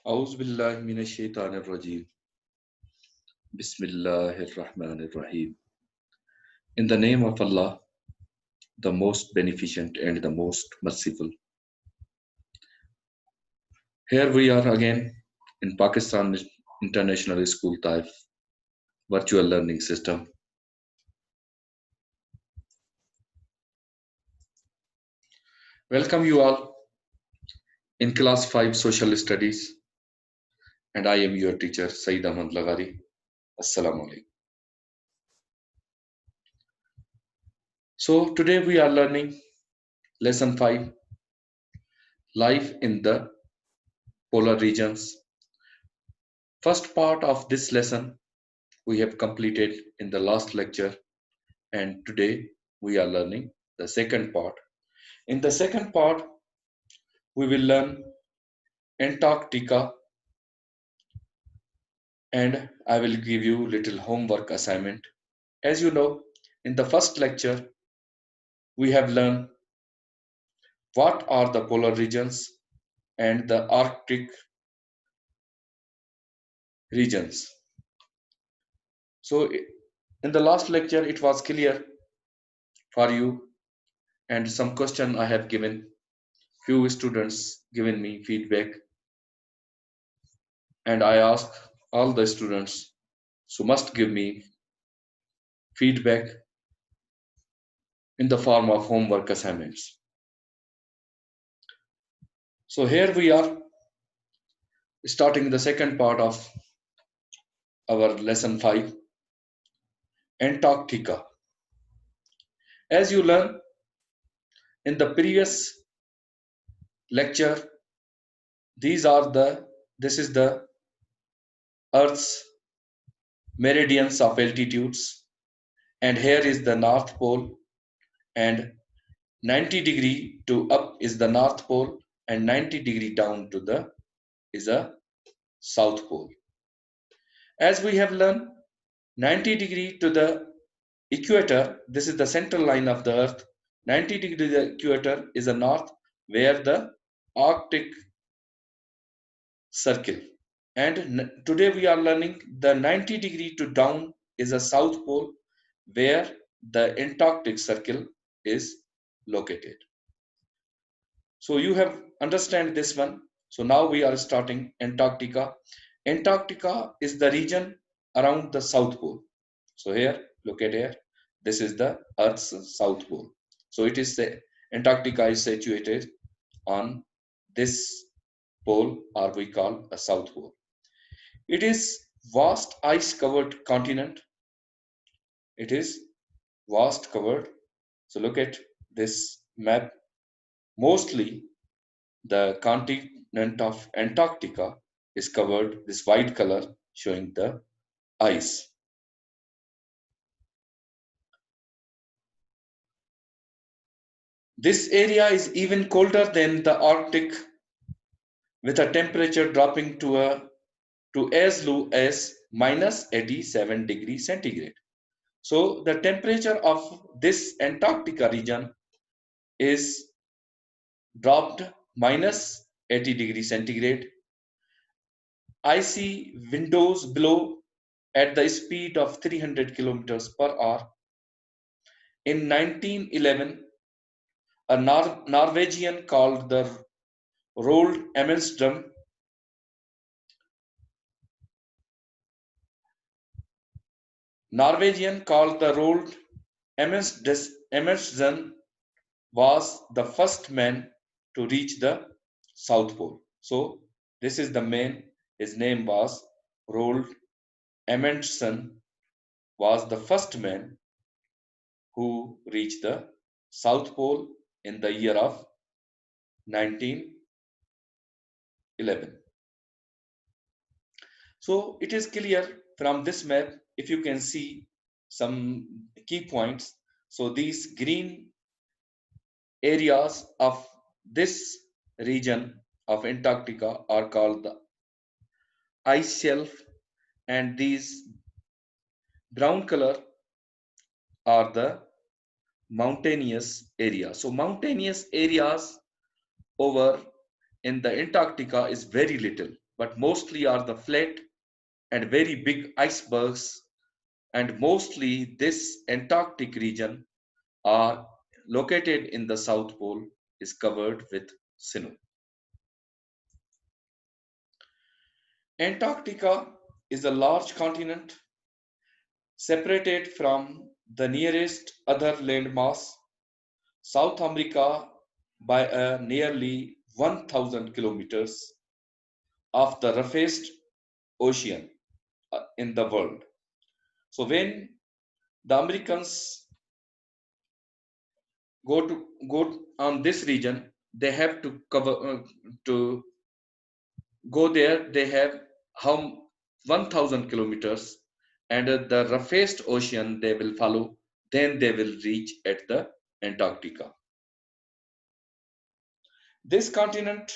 أعوذ بالله من الشيطان الرجيم. بسم الله الرحمن الرحيم. In the name of Allah, the most beneficent and the most merciful. Here we are again in Pakistan International School Taif virtual learning system. Welcome you all in class 5 social studies, and I am your teacher Saeed Ahmad Lagari. Assalamu alaikum. So today we are learning lesson 5, life in the polar regions. First part of this lesson we have completed in the last lecture, and today we are learning the second part. In the second part, we will learn Antarctica, and I will give you little homework assignment. As you know, in the first lecture, we have learned what are the polar regions and the Arctic regions. So in the last lecture, it was clear for you, and some question I have given. Few students given me feedback, and I ask all the students so must give me feedback in the form of homework assignments. So here we are starting the second part of our lesson 5, Antarctica. As you learn in the previous lecture, this is the Earth's meridians of altitudes, and here is the North Pole, and 90° to up is the North Pole, and 90° down to the is a South Pole. As we have learned, 90° to the equator, this is the central line of the Earth. 90° to the equator is the north, where the Arctic circle. And today we are learning the 90° to down is a South Pole, where the Antarctic circle is located. So you have understand this one. So now we are starting Antarctica. Antarctica is the region around the South Pole. So here, look at here. This is the Earth's South Pole. So it is Antarctica is situated on this pole, or we call a South Pole. It is vast ice-covered continent. It is vast covered. So look at this map. Mostly the continent of Antarctica is covered this white color showing the ice. This area is even colder than the Arctic, with a temperature dropping to as low as minus 87 degrees centigrade. So the temperature of this Antarctica region is dropped minus 80 degrees centigrade. Icy windows blow at the speed of 300 kilometers per hour. In 1911, a Norwegian called the Roald Amundsen Amundsen was the first man to reach the South Pole. So this is the man. His name was Roald Amundsen. Was the first man who reached the South Pole in the year of 1911. So it is clear from this map, if you can see some key points. So these green areas of this region of Antarctica are called the ice shelf, and these brown color are the mountainous areas. So mountainous areas over in the Antarctica is very little. but mostly are the flat and very big icebergs, and mostly this Antarctic region are located in the South Pole is covered with snow. Antarctica is a large continent separated from the nearest other landmass, South America, by a nearly 1000 kilometers of the roughest ocean in the world. So when the Americans go on this region, they have to cover to go there. They have how 1000 kilometers, and the roughest ocean they will follow. Then they will reach at the Antarctica. This continent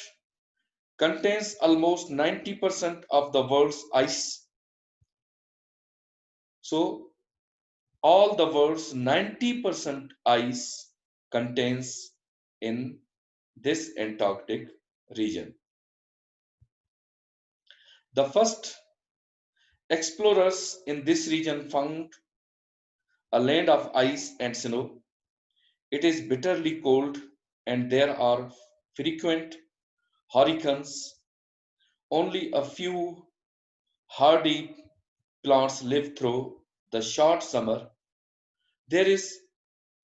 contains almost 90% of the world's ice. So all the world's 90% ice contains in this Antarctic region. The first explorers in this region found a land of ice and snow. It is bitterly cold and there are frequent hurricanes. Only a few hardy plants live through the short summer. There is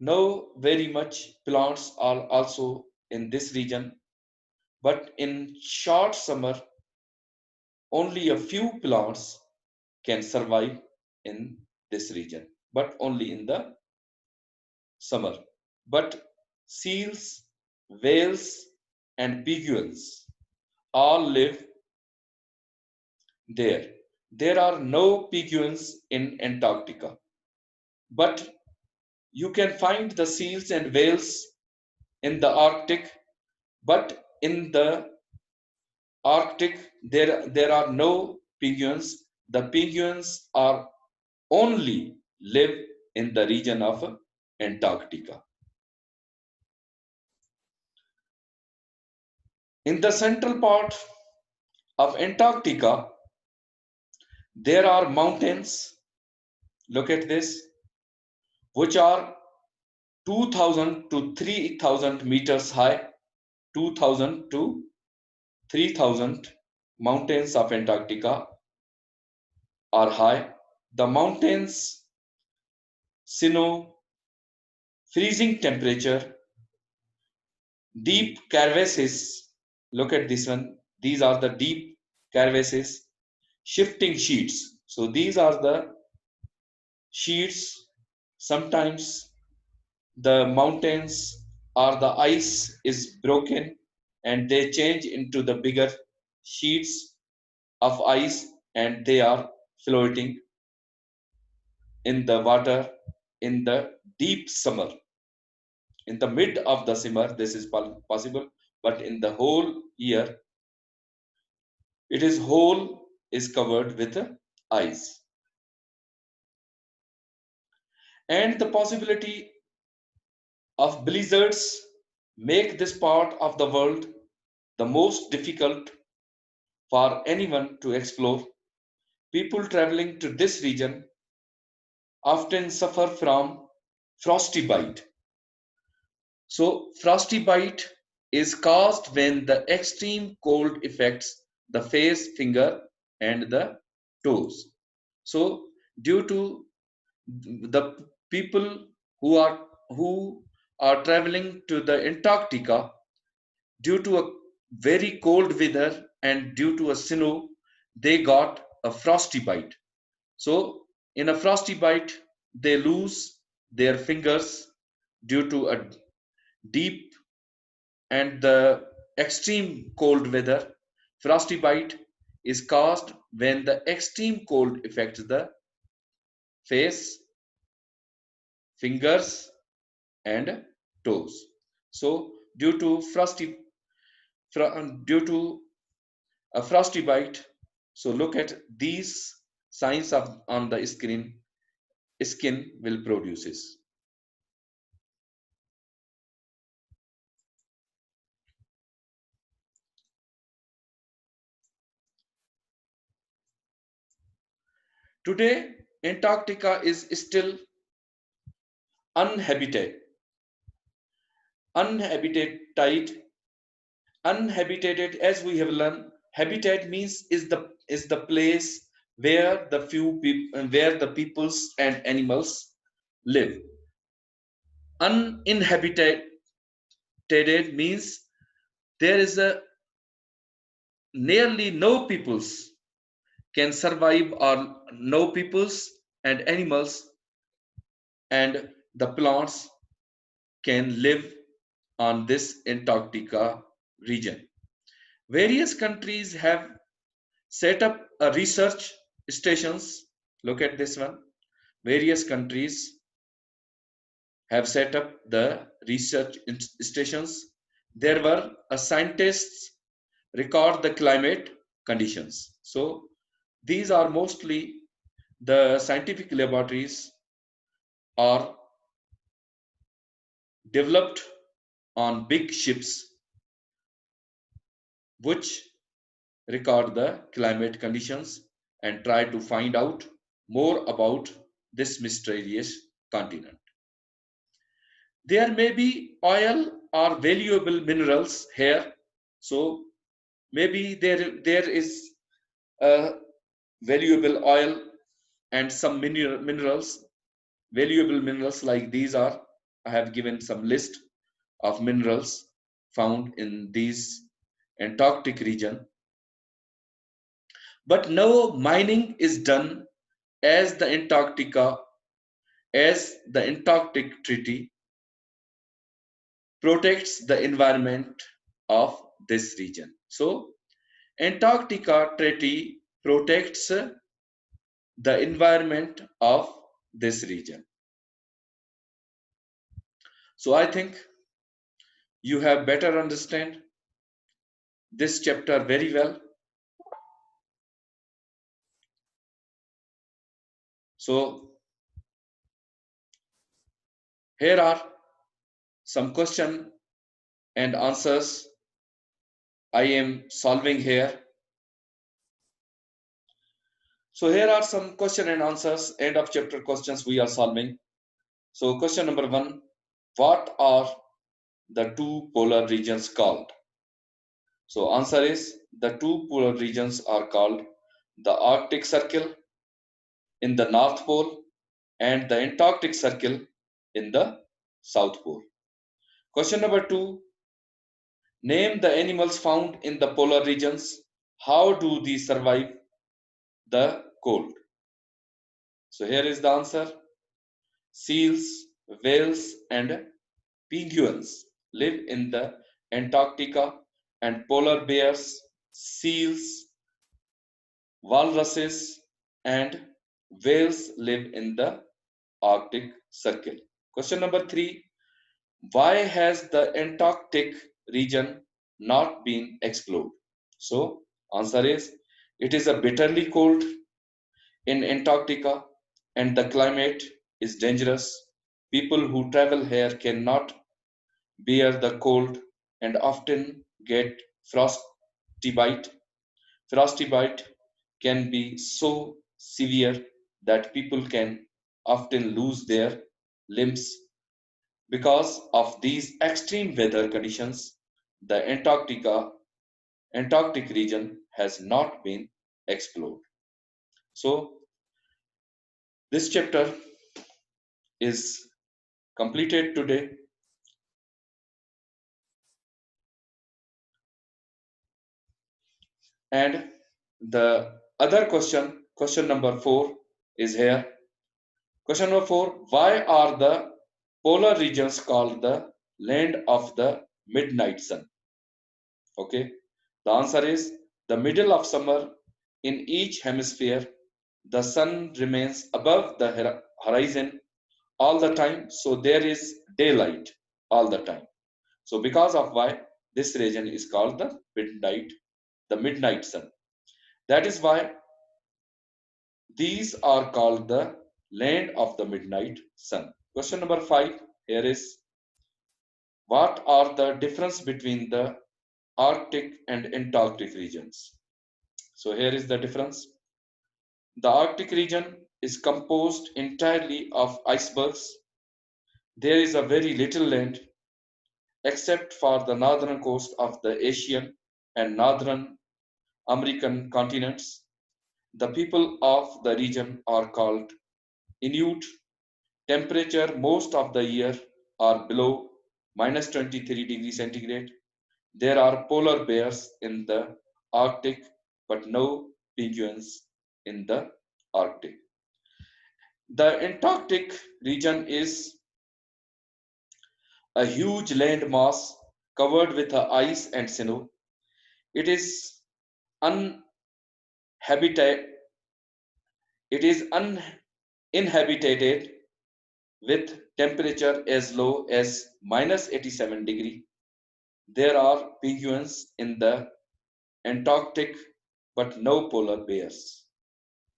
no very much plants are also in this region, but in short summer only a few plants can survive in this region, but only in the summer. But seals, whales, and penguins all live there. There are no penguins in Antarctica, but you can find the seals and whales in the Arctic. But in the Arctic, there are no penguins. The penguins are only live in the region of Antarctica. In the central part of Antarctica, there are mountains. Look at this, which are 2000 to 3000 meters high. 2000 to 3000 mountains of Antarctica are high. The mountains, snow, freezing temperature, deep crevasses. Look at this one. These are the deep crevasses, shifting sheets. So these are the sheets. Sometimes the mountains or the ice is broken and they change into the bigger sheets of ice and they are floating in the water in the deep summer. In the mid of the summer, this is possible, but in the whole year, it is whole is covered with ice. And the possibility of blizzards make this part of the world the most difficult for anyone to explore. People traveling to this region often suffer from frosty bite. So, frosty bite is caused when the extreme cold affects the face, finger, and the toes. So, due to the people who are traveling to the Antarctica, due to a very cold weather and due to a snow, they got a frosty bite. So, in a frosty bite, they lose their fingers due to a deep and the extreme cold weather. Frosty bite is caused when the extreme cold affects the face, fingers, and toes. So, due to a frosty bite, so look at these signs of on the skin will produces. Today, Antarctica is still uninhabited. Unhabitated, unhabitated, as we have learned, habitat means is the place where where the peoples and animals live. Uninhabited means there is a nearly no peoples can survive, or no peoples and animals and the plants can live on this Antarctica region. Various countries have set up a research stations. Look at this one. Various countries have set up the research stations. There were scientists record the climate conditions. So these are mostly the scientific laboratories are developed on big ships which record the climate conditions and try to find out more about this mysterious continent. There may be oil or valuable minerals here. So maybe there is a valuable oil and some minerals, valuable minerals like these are. I have given some list of minerals found in these Antarctic region. But no mining is done as the Antarctic Treaty protects the environment of this region. So Antarctica Treaty protects the environment of this region. So I think you have better understand this chapter very well. So here are some question and answers I am solving here. So here are some question and answers, end of chapter questions we are solving. So question number 1, what are the two polar regions called? So answer is the two polar regions are called the Arctic Circle in the North Pole and the Antarctic Circle in the South Pole. Question number 2, name the animals found in the polar regions. How do these survive the cold? So here is the answer. Seals, whales and penguins live in the Antarctica, and polar bears, seals, walruses and whales live in the Arctic Circle. Question number 3, why has the Antarctic region not been explored? So answer is it is a bitterly cold in Antarctica and the climate is dangerous. People who travel here cannot bear the cold and often get frostbite. Frostbite can be so severe that people can often lose their limbs. Because of these extreme weather conditions, the Antarctic region has not been explored. So this chapter is completed today, and the other question number 4 is here. Question number 4, why are the polar regions called the land of the midnight sun? Okay, the answer is the middle of summer in each hemisphere, the sun remains above the horizon all the time, so there is daylight all the time. So because of why this region is called the midnight sun. That is why these are called the land of the midnight sun. Question number 5 here is, what are the difference between the Arctic and Antarctic regions? So here is the difference. The Arctic region is composed entirely of icebergs. There is a very little land except for the northern coast of the Asian and northern American continents. The people of the region are called Inuit. Temperature most of the year are below minus 23 degrees centigrade. There are polar bears in the Arctic, but no penguins in the Arctic. The Antarctic region is a huge land mass covered with ice and snow. It is uninhabited. It is uninhabited with temperature as low as minus 87 degree. There are penguins in the Antarctic, but no polar bears.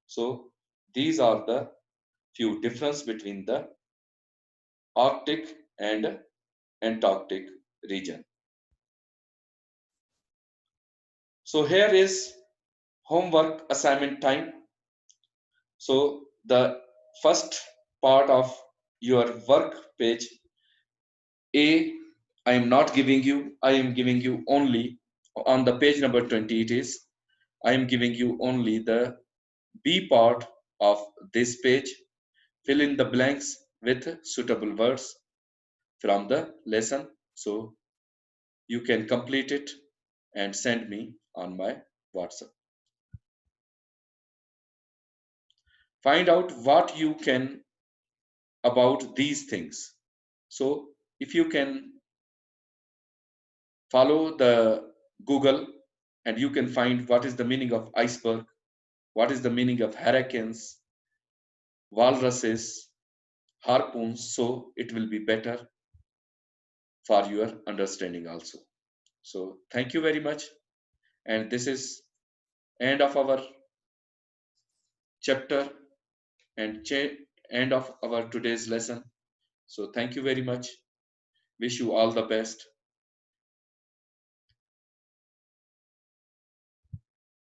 So these are the few difference between the Arctic and Antarctic region. So here is homework assignment time. So the first part of your work page A, I am not giving you, I am giving you only on the page number 20 it is, I am giving you only the B part of this page. Fill in the blanks with suitable words from the lesson. So you can complete it and send me on my WhatsApp. Find out what you can about these things. So if you can follow the Google and you can find what is the meaning of iceberg, what is the meaning of hurricanes, walruses, harpoons, so it will be better for your understanding also. So thank you very much, and this is end of our chapter and end of our today's lesson. So thank you very much. Wish you all the best.